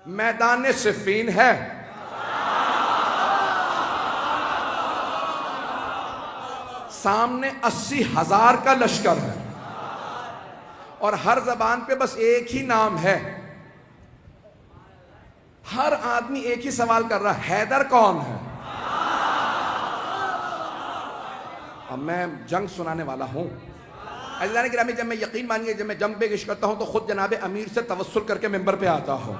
میدان صفین ہے، سامنے 80,000 کا لشکر ہے، اور ہر زبان پہ بس ایک ہی نام ہے. ہر آدمی ایک ہی سوال کر رہا ہے، حیدر کون ہے؟ اب میں جنگ سنانے والا ہوں. عزیزان گرامی، جب میں یقین مانیے جب میں جنگ پہ پیش کرتا ہوں تو خود جناب امیر سے توسل کر کے ممبر پہ آتا ہوں.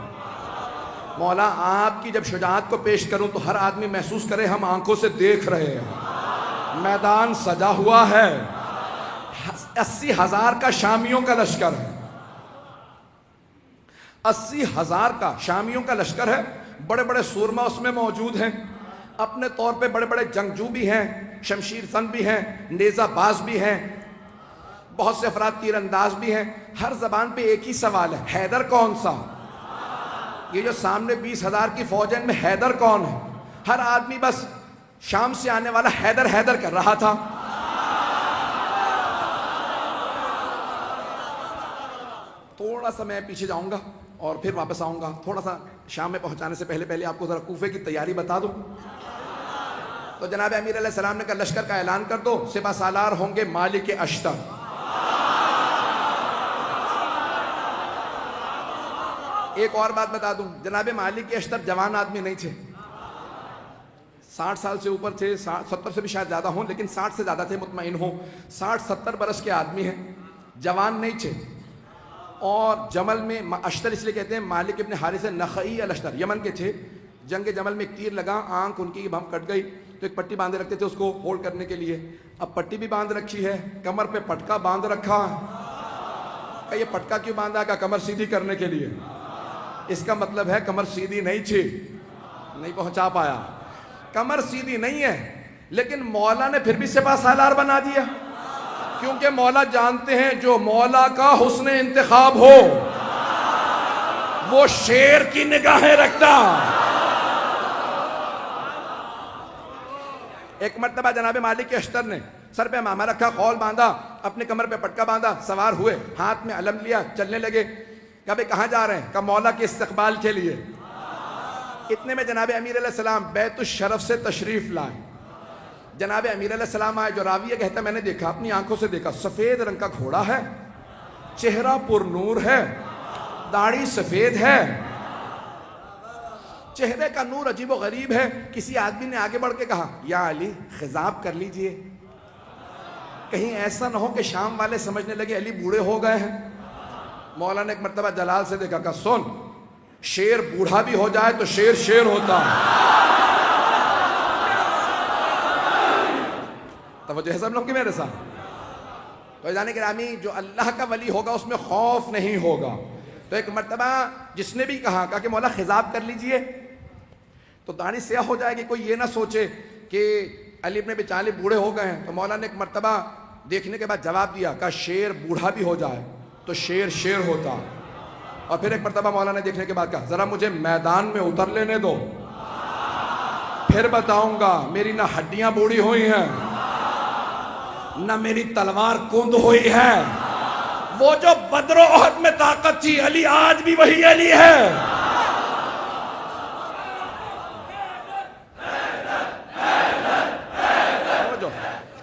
مولا آپ کی جب شجاعت کو پیش کروں تو ہر آدمی محسوس کرے ہم آنکھوں سے دیکھ رہے ہیں. میدان سجا ہوا ہے، 80,000 کا شامیوں کا لشکر ہے، 80,000 کا شامیوں کا لشکر ہے. بڑے بڑے سورما اس میں موجود ہیں، اپنے طور پہ بڑے بڑے جنگجو بھی ہیں، شمشیر زن بھی ہیں، نیزہ باز بھی ہیں، بہت سے افراد تیر انداز بھی ہیں. ہر زبان پہ ایک ہی سوال ہے، حیدر کون سا؟ یہ جو سامنے 20,000 کی فوج ہے ان میں حیدر کون ہے؟ ہر آدمی بس شام سے آنے والا حیدر حیدر کر رہا تھا. تھوڑا سا میں پیچھے جاؤں گا اور پھر واپس آؤں گا. تھوڑا سا شام میں پہنچانے سے پہلے آپ کو ذرا کوفے کی تیاری بتا دوں. تو جناب امیر علیہ السلام نے کہا لشکر کا اعلان کر دو، سپہ سالار ہوں گے مالک اشتر. ایک اور بات بتا دوں، جناب مالک اشتر جوان آدمی نہیں تھے، 60 سال سے اوپر تھے، 70 سے بھی شاید زیادہ ہوں، لیکن 60 سے زیادہ تھے مطمئن ہوں. 60-70 برس کے آدمی ہیں، جوان نہیں تھے. اور جمل میں اشتر اس لیے کہتے ہیں، مالک ابن حارث نخعی الاشتر یمن کے تھے. جنگ جمل میں ایک تیر لگا، آنکھ ان کی بھم کٹ گئی، تو ایک پٹی باندھے رکھتے تھے اس کو ہولڈ کرنے کے لیے. اب پٹی بھی باندھ رکھی ہے، کمر پہ پٹکا باندھ رکھا ہے. کہ یہ پٹکا کیوں باندھا؟ کہ کمر سیدھی کرنے کے لیے. اس کا مطلب ہے کمر سیدھی نہیں تھی. نہیں پہنچا پایا. کمر سیدھی نہیں ہے، لیکن مولا نے پھر بھی سپہ سالار بنا دیا، کیونکہ مولا جانتے ہیں جو مولا کا حسن انتخاب ہو وہ شیر کی نگاہیں رکھتا. ایک مرتبہ جناب مالک اشتر نے سر پہ ماما رکھا، خول باندھا، اپنے کمر پہ پٹکا باندھا، سوار ہوئے، ہاتھ میں علم لیا، چلنے لگے. کہا بھئی کہاں جا رہے ہیں؟ کہا مولا کے استقبال کے لیے. اتنے میں جناب امیر علیہ السلام بیت الشرف سے تشریف لائے. جناب امیر علیہ السلام آئے. جو راویہ کہتا ہے میں نے دیکھا، اپنی آنکھوں سے دیکھا، سفید رنگ کا گھوڑا ہے، چہرہ پر نور ہے، داڑھی سفید ہے، چہرے کا نور عجیب و غریب ہے. کسی آدمی نے آگے بڑھ کے کہا یا علی خضاب کر لیجئے، کہیں ایسا نہ ہو کہ شام والے سمجھنے لگے علی بوڑھے ہو گئے ہیں. مولا نے ایک مرتبہ جلال سے دیکھا، کہا سن، شیر بوڑھا بھی ہو جائے تو شیر شیر ہوتا ہے. توجہ ہے سب لوگ کی میرے ساتھ؟ تو جانے گرامی، جو اللہ کا ولی ہوگا اس میں خوف نہیں ہوگا. تو ایک مرتبہ جس نے بھی کہا کہ مولا خضاب کر لیجئے، تو داڑھی سیاہ ہو جائے گی، کوئی یہ نہ سوچے کہ علی ابن ابی طالب بوڑھے ہو گئے ہیں. تو مولا نے ایک مرتبہ دیکھنے کے بعد جواب دیا، کہا شیر بوڑھا بھی ہو جائے تو شیر شیر ہوتا. اور پھر ایک مرتبہ مولا نے دیکھنے کے بعد کہا ذرا مجھے میدان میں اتر لینے دو، پھر بتاؤں گا. میری نہ ہڈیاں بوڑھی ہوئی ہیں نہ میری تلوار کند ہوئی ہے. وہ جو بدر و احد میں طاقت تھی، علی آج بھی وہی علی ہے.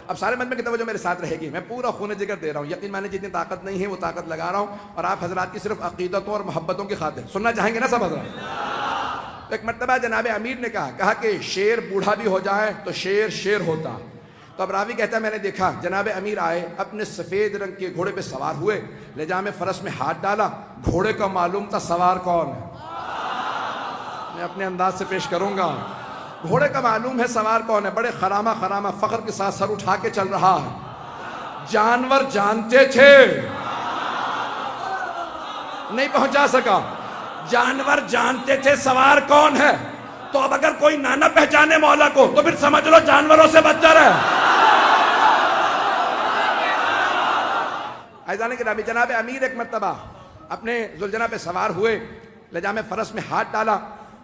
اب سارے من میں کی توجہ میرے ساتھ رہے گی. میں پورا خون جگر دے رہا ہوں. یقین مانے جتنی طاقت نہیں ہے وہ طاقت لگا رہا ہوں، اور آپ حضرات کی صرف عقیدتوں اور محبتوں کی خاطر سننا چاہیں گے نا سب حضرات. ایک مرتبہ جناب امیر نے کہا کہ شیر بوڑھا بھی ہو جائے تو شیر شیر ہوتا. تو اب راوی کہتا ہے میں نے دیکھا جناب امیر آئے، اپنے سفید رنگ کے گھوڑے پہ سوار ہوئے، لجام فرس میں ہاتھ ڈالا. گھوڑے کا معلوم تھا سوار کون ہے، میں اپنے انداز سے پیش کروں گا. گھوڑے کا معلوم ہے سوار کون ہے. بڑے خرامہ فخر کے ساتھ سر اٹھا کے چل رہا ہے. جانور جانتے تھے، نہیں پہنچا سکا. جانور جانتے تھے سوار کون ہے. تو اب اگر کوئی نہ پہچانے مولا کو تو پھر سمجھ لو جانوروں سے بدتر ہے. عزیزان گرامی، جناب امیر ایک مرتبہ اپنے ذوالجناح پہ سوار ہوئے، لجام فرس میں ہاتھ ڈالا.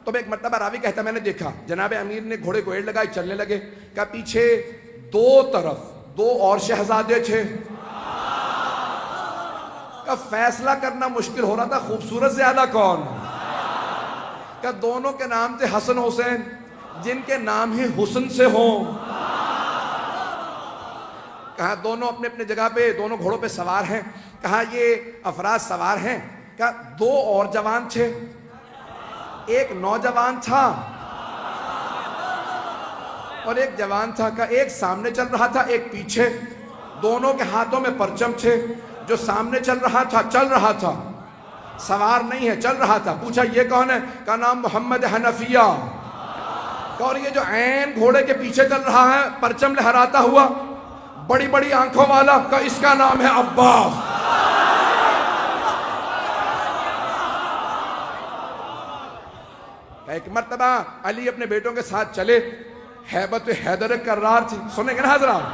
تو ایک مرتبہ راوی کہتا میں نے دیکھا جناب امیر نے گھوڑے کو ایڑ لگائی، چلنے لگے. کہ پیچھے دو طرف دو اور شہزادے تھے. کا فیصلہ کرنا مشکل ہو رہا تھا خوبصورت زیادہ کون. کہ دونوں کے نام تھے حسن حسین، جن کے نام ہی حسن سے ہوں۔ کہا دونوں اپنے اپنے جگہ پہ، دونوں گھوڑوں پہ سوار ہیں۔ کہا یہ افراد سوار ہیں، کہا دو اور جوان تھے، ایک نوجوان تھا اور ایک جوان تھا۔ کہا ایک سامنے چل رہا تھا، ایک پیچھے، دونوں کے ہاتھوں میں پرچم تھے۔ جو سامنے چل رہا تھا، سوار نہیں ہے، چل رہا تھا۔ پوچھا یہ کون ہے؟ کہا نام محمد حنفیہ۔ اور یہ جو عین گھوڑے کے پیچھے چل رہا ہے پرچم لہراتا ہوا، بڑی بڑی آنکھوں والا، کہا اس کا نام ہے عباس۔ ایک مرتبہ علی اپنے بیٹوں کے ساتھ چلے، ہیبت حیدر کرار تھی، سنیں گے نا حضرات؟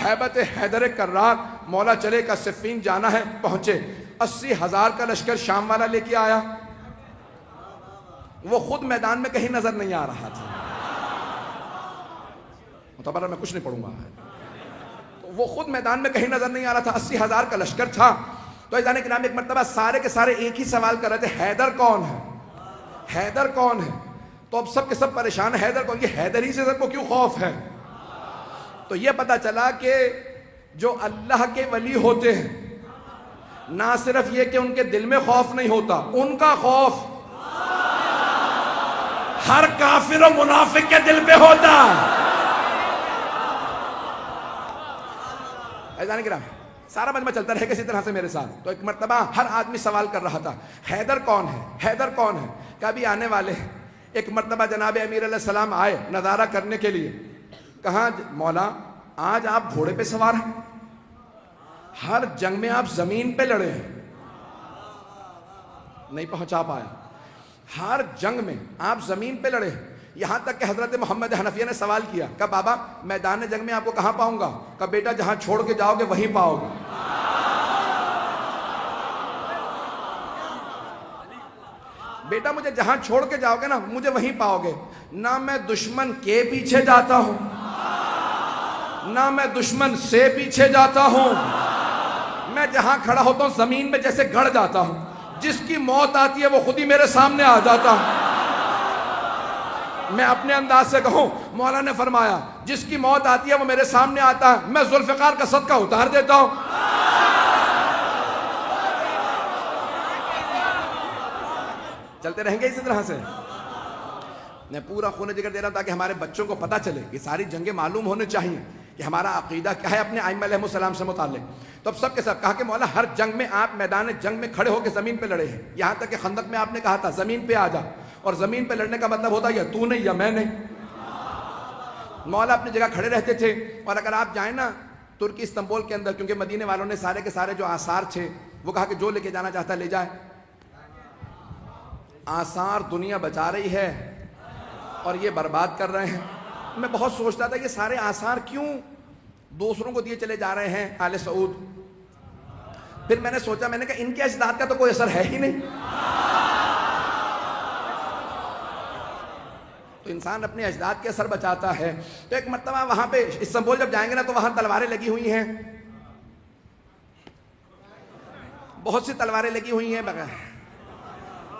ہیبت حیدر کرار، مولا چلے کا صفین جانا ہے، پہنچے۔ 80,000 کا لشکر شام والا لے کے آیا، وہ خود میدان میں کہیں نظر نہیں آ رہا تھا۔ متبرہ میں کچھ نہیں پڑھوں گا، وہ خود میدان میں کہیں نظر نہیں آ رہا تھا۔ 80,000 کا لشکر تھا۔ تو ایک نام ایک مرتبہ سارے کے سارے ایک ہی سوال کر رہے تھے، حیدر کون ہے؟ حیدر کون ہے؟ تو اب سب کے سب پریشان ہیں، حیدر کون؟ یہ حیدر ہی سے سب کو کیوں خوف ہے؟ تو یہ پتا چلا کہ جو اللہ کے ولی ہوتے ہیں، نہ صرف یہ کہ ان کے دل میں خوف نہیں ہوتا، ان کا خوف ہر کافر و منافق کے دل پہ ہوتا ہے۔ ایزان کرام سارا مجمع چلتا رہے کسی طرح سے میرے ساتھ۔ تو ایک مرتبہ ہر آدمی سوال کر رہا تھا، حیدر کون ہے؟ حیدر کون ہے؟ کبھی آنے والے۔ ایک مرتبہ جناب امیر علیہ السلام آئے نظارہ کرنے کے لیے۔ کہا مولا آج آپ گھوڑے پہ سوار ہیں، ہر جنگ میں آپ زمین پہ لڑے ہیں، نہیں پہنچا پایا۔ ہر جنگ میں آپ زمین پہ لڑے ہیں، یہاں تک کہ حضرت محمد حنفیہ نے سوال کیا، کہا بابا میدان جنگ میں آپ کو کہاں پاؤں گا؟ کہا بیٹا جہاں چھوڑ کے جاؤ گے وہیں پاؤ گے۔ بیٹا مجھے جہاں چھوڑ کے جاؤ گے نا مجھے وہیں پاؤ گے۔ نہ میں دشمن کے پیچھے جاتا ہوں، نہ میں دشمن سے پیچھے جاتا ہوں، میں جہاں کھڑا ہوتا ہوں زمین میں جیسے گڑ جاتا ہوں، جس کی موت آتی ہے وہ خود ہی میرے سامنے آ جاتا ہوں۔ میں اپنے انداز سے کہوں، مولا نے فرمایا جس کی موت آتی ہے وہ میرے سامنے آتا ہے، میں ذوالفقار کا صدقہ اتار دیتا ہوں۔ چلتے رہیں گے اسی طرح سے۔ میں پورا خون جگر دے رہا ہوں تاکہ ہمارے بچوں کو پتہ چلے، یہ ساری جنگیں معلوم ہونے چاہیے کہ ہمارا عقیدہ کیا ہے اپنے ائمہ علیہ السلام سے متعلق۔ تو اب سب کے سب کہا کہ مولا ہر جنگ میں آپ میدان جنگ میں کھڑے ہو کے زمین پہ لڑے ہیں، یہاں تک کہ خندق میں آپ نے کہا تھا زمین پہ آ جا، اور زمین پہ لڑنے کا مطلب ہوتا ہے یا تو نہیں یا میں نہیں۔ مولا اپنی جگہ کھڑے رہتے تھے، اور اگر آپ جائیں نا ترکی استنبول کے اندر، کیونکہ مدینے والوں نے سارے کے سارے جو آثار تھے وہ کہا کہ جو لے کے جانا چاہتا ہے لے جائے۔ آثار دنیا بچا رہی ہے اور یہ برباد کر رہے ہیں۔ میں بہت سوچتا تھا یہ سارے آثار کیوں دوسروں کو دیے چلے جا رہے ہیں آل سعود۔ پھر میں نے سوچا، میں نے کہا ان کے اجداد کا تو کوئی اثر ہے ہی نہیں، تو انسان اپنے اجداد کے اثر بچاتا ہے۔ تو ایک مرتبہ وہاں پہ استنبول جب جائیں گے نا تو وہاں تلواریں لگی ہوئی ہیں، بہت سی تلواریں لگی ہوئی ہیں،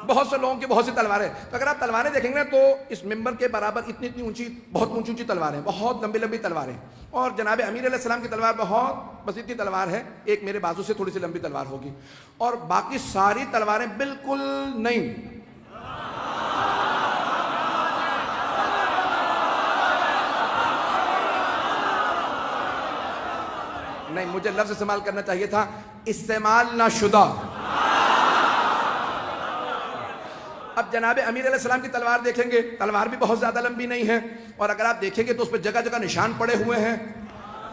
بہت سے لوگوں کی بہت سی تلواریں۔ تو اگر آپ تلواریں دیکھیں گے تو اس ممبر کے برابر اتنی اونچی، بہت اونچی اونچی تلواریں، بہت لمبی لمبی تلواریں، اور جناب امیر علیہ السلام کی تلوار بہت بس اتنی تلوار ہے، ایک میرے بازو سے تھوڑی سی لمبی تلوار ہوگی، اور باقی ساری تلواریں بالکل نہیں۔ نہیں، مجھے لفظ استعمال کرنا چاہیے تھا استعمال نہ شدہ۔ اب جناب امیر علیہ السلام کی تلوار دیکھیں گے، تلوار بھی بہت زیادہ لمبی نہیں ہے، اور اگر آپ دیکھیں گے تو اس پہ جگہ جگہ نشان پڑے ہوئے ہیں۔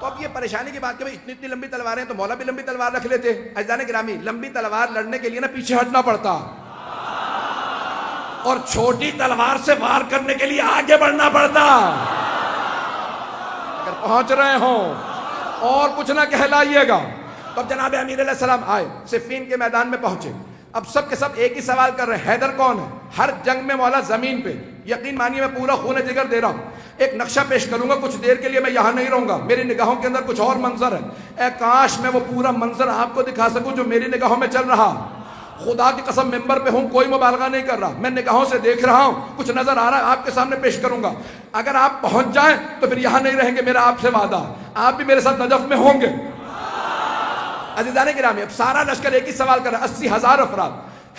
تو اب یہ پریشانی کی بات کہ اتنی اتنی لمبی تلواریں ہیں تو مولا بھی لمبی تلوار رکھ لیتے۔ عزیزان گرامی، لمبی تلوار لڑنے کے لیے نا پیچھے ہٹنا پڑتا، اور چھوٹی تلوار سے وار کرنے کے لیے آگے بڑھنا پڑتا۔ اگر پہنچ رہے ہوں اور کچھ نہ کہلائیے گا۔ تو اب جناب امیر علیہ السلام آئے، صفین کے میدان میں پہنچے۔ اب سب کے سب ایک ہی سوال کر رہے ہیں، حیدر کون ہے؟ ہر جنگ میں مولا زمین پہ، یقین مانیے میں پورا خون جگر دے رہا ہوں۔ ایک نقشہ پیش کروں گا، کچھ دیر کے لیے میں یہاں نہیں رہوں گا، میری نگاہوں کے اندر کچھ اور منظر ہے، اے کاش میں وہ پورا منظر آپ کو دکھا سکوں جو میری نگاہوں میں چل رہا۔ خدا کی قسم ممبر پہ ہوں، کوئی مبالغہ نہیں کر رہا، میں نگاہوں سے دیکھ رہا ہوں، کچھ نظر آ رہا ہے، آپ کے سامنے پیش کروں گا۔ اگر آپ پہنچ جائیں تو پھر یہاں نہیں رہیں گے، میرا آپ سے وعدہ، آپ بھی میرے ساتھ نجف میں ہوں گے۔ عزیزان گرامی، اب سارا لشکر ایک ہی سوال کر رہا ہے، 80,000 افراد،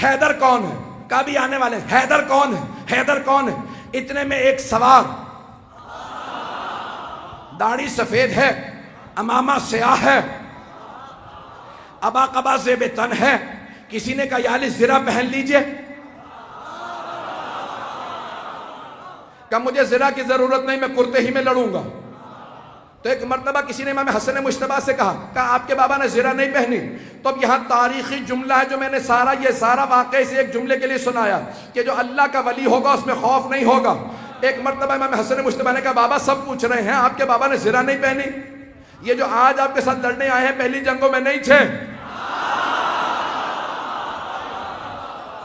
حیدر کون ہے؟ کبھی آنے والے ہیں، حیدر کون ہے؟ حیدر کون ہے؟ اتنے میں ایک سوار، داڑھی سفید ہے، امامہ سیاہ ہے، ابا قبا زیب تن ہے، کسی نے کہا یا علی زرہ پہن لیجئے، کہ مجھے زرہ کی ضرورت نہیں، میں کرتے ہی میں لڑوں گا۔ تو ایک مرتبہ کسی نے امام حسن مجتبیٰ سے کہا آپ کے بابا نے زرہ نہیں پہنی۔ تو اب یہاں تاریخی جملہ ہے جو میں نے یہ سارا واقعہ سے ایک جملے کے لیے سنایا کہ جو اللہ کا ولی ہوگا اس میں خوف نہیں ہوگا۔ ایک مرتبہ امام حسن مجتبیٰ نے کہا بابا سب پوچھ رہے ہیں آپ کے بابا نے زرہ نہیں پہنی، یہ جو آج آپ کے ساتھ لڑنے آئے ہیں پہلی جنگوں میں نہیں تھے۔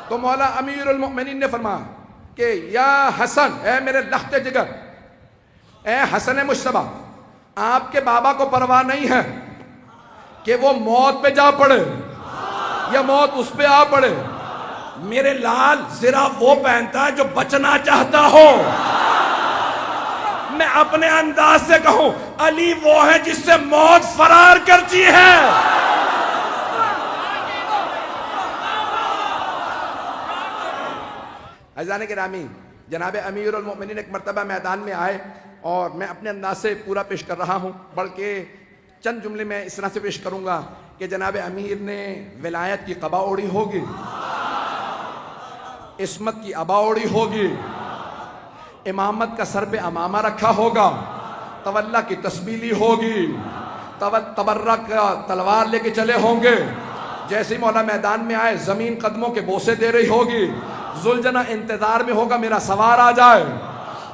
تو مولا امیر المؤمنین نے فرمایا کہ یا حسن، اے میرے لخت جگر، اے حسن مجتبیٰ، آپ کے بابا کو پرواہ نہیں ہے کہ وہ موت پہ جا پڑے یا موت اس پہ آ پڑے، میرے لال زرہ وہ پہنتا ہے جو بچنا چاہتا ہو۔ میں اپنے انداز سے کہوں علی وہ ہے جس سے موت فرار کرتی ہے۔ عزیزان گرامی، جناب امیر المؤمنین ایک مرتبہ میدان میں آئے اور میں اپنے انداز سے پورا پیش کر رہا ہوں، بلکہ چند جملے میں اس طرح سے پیش کروں گا کہ جناب امیر نے ولایت کی قبا اوڑی ہوگی، عصمت کی عبا اوڑی ہوگی، امامت کا سر پہ امامہ رکھا ہوگا، تولا کی تسبیح لی ہوگی، تبرک کا تلوار لے کے چلے ہوں گے، جیسے ہی مولا میدان میں آئے زمین قدموں کے بوسے دے رہی ہوگی، ذوالجنہ انتظار میں ہوگا میرا سوار آ جائے،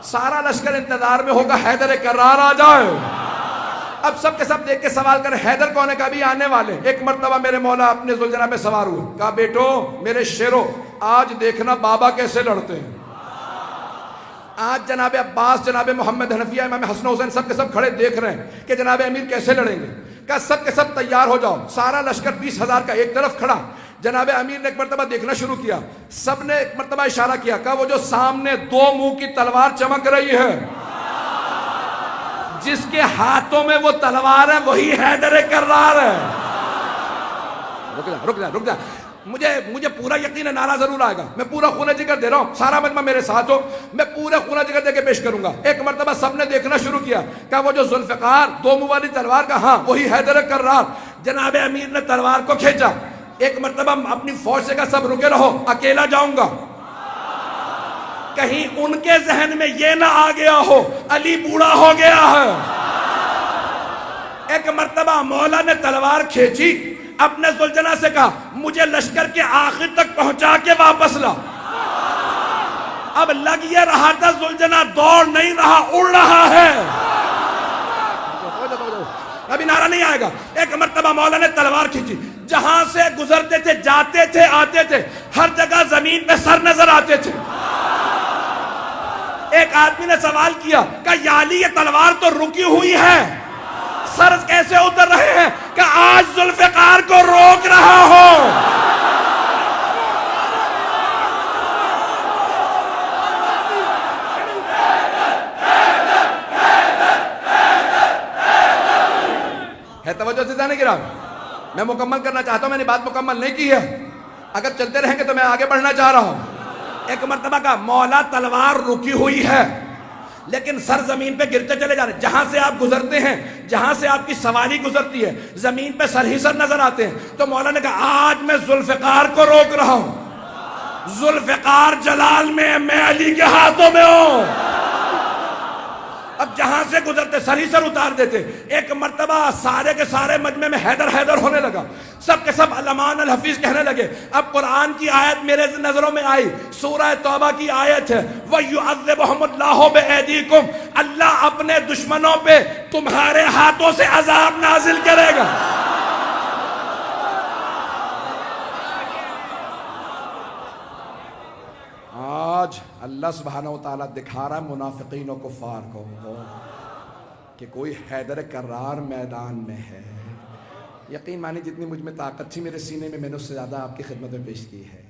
سارا لشکر انتظار میں ہوگا حیدر کرار آ جائے۔ اب سب کے سب دیکھ کے سوال کریں حیدر کون ہے؟ کبھی آنے والے۔ ایک مرتبہ میرے مولا اپنے ذوالجنہ پہ سوار ہوئے، کہا بیٹو میرے شیرو آج دیکھنا بابا کیسے لڑتے ہیں۔ آج جناب عباس، جناب محمد حنفیہ، امام حسن حسین سب کے سب کھڑے دیکھ رہے ہیں کہ جناب امیر کیسے لڑیں گے۔ کہا سب کے سب تیار ہو جاؤ، سارا لشکر 20,000 کا ایک طرف کھڑا۔ جناب امیر نے ایک مرتبہ دیکھنا شروع کیا، سب نے ایک مرتبہ اشارہ کیا، کہا وہ جو سامنے دو منہ کی تلوار چمک رہی ہے، جس کے ہاتھوں میں وہ تلوار ہے وہی حیدر کرار ہے۔ رک جا، مجھے پورا یقین ہے نعرہ ضرور آئے گا، میں پورا خون جگر دے رہا ہوں، سارا مجمع میرے ساتھ ہو، میں پورا خون جگر دے کے پیش کروں گا۔ ایک مرتبہ سب نے دیکھنا شروع کیا، کہا وہ جو ذوالفقار دو منہ والی تلوار کا، ہاں وہی حیدر کرار۔ جناب امیر نے تلوار کو کھینچا، ایک مرتبہ اپنی فوج سے کہا سب رکے رہو، اکیلا جاؤں گا، کہیں ان کے ذہن میں یہ نہ آ گیا ہو علی بوڑھا ہو گیا ہے۔ ایک مرتبہ مولا نے تلوار کھینچی، اپنے ذوالجنہ سے کہا مجھے لشکر کے آخر تک پہنچا کے واپس لا۔ اب لگ یہ رہا تھا ذوالجنہ دوڑ نہیں رہا، اڑ رہا ہے۔ ابھی نعرہ نہیں آئے گا۔ ایک مرتبہ مولا نے تلوار کھینچی، جہاں سے گزرتے تھے، جاتے تھے، آتے تھے، ہر جگہ زمین پہ سر نظر آتے تھے۔ ایک آدمی نے سوال کیا کہ یا علی یہ تلوار تو رکی ہوئی ہے، سر کیسے اتر رہے ہیں؟ کہ آج ذوالفقار کو روک رہا ہو۔ ہے توجہ سے جانے گرام، میں مکمل کرنا چاہتا ہوں، میں نے بات مکمل نہیں کی ہے، اگر چلتے رہیں گے تو میں آگے بڑھنا چاہ رہا ہوں۔ ایک مرتبہ کا مولا تلوار رکی ہوئی ہے لیکن سر زمین پہ گرتے چلے جا رہے، جہاں سے آپ گزرتے ہیں، جہاں سے آپ کی سواری گزرتی ہے، زمین پہ سر ہی سر نظر آتے ہیں۔ تو مولا نے کہا آج میں ذوالفقار کو روک رہا ہوں، ذوالفقار جلال میں علی کے ہاتھوں میں ہوں۔ اب جہاں سے گزرتے سر ہی سر اتار دیتے۔ ایک مرتبہ سارے کے سارے مجمع میں حیدر حیدر ہونے لگا، سب کے سب علمان الحفیظ کہنے لگے۔ اب قرآن کی آیت میرے نظروں میں آئی، سورہ توبہ کی آیت ہے، وَيُعَذِّبُهُمُ اللَّهُ بِأَيْدِيكُمْ، اللہ اپنے دشمنوں پہ تمہارے ہاتھوں سے عذاب نازل کرے گا۔ آج اللہ سبحانہ وتعالیٰ دکھا رہا ہے منافقین و کفار کو کہ کوئی حیدر کرار میدان میں ہے، یقین مانی جتنی مجھ میں طاقت تھی میرے سینے میں، میں نے اس سے زیادہ آپ کی خدمت میں پیش کی ہے۔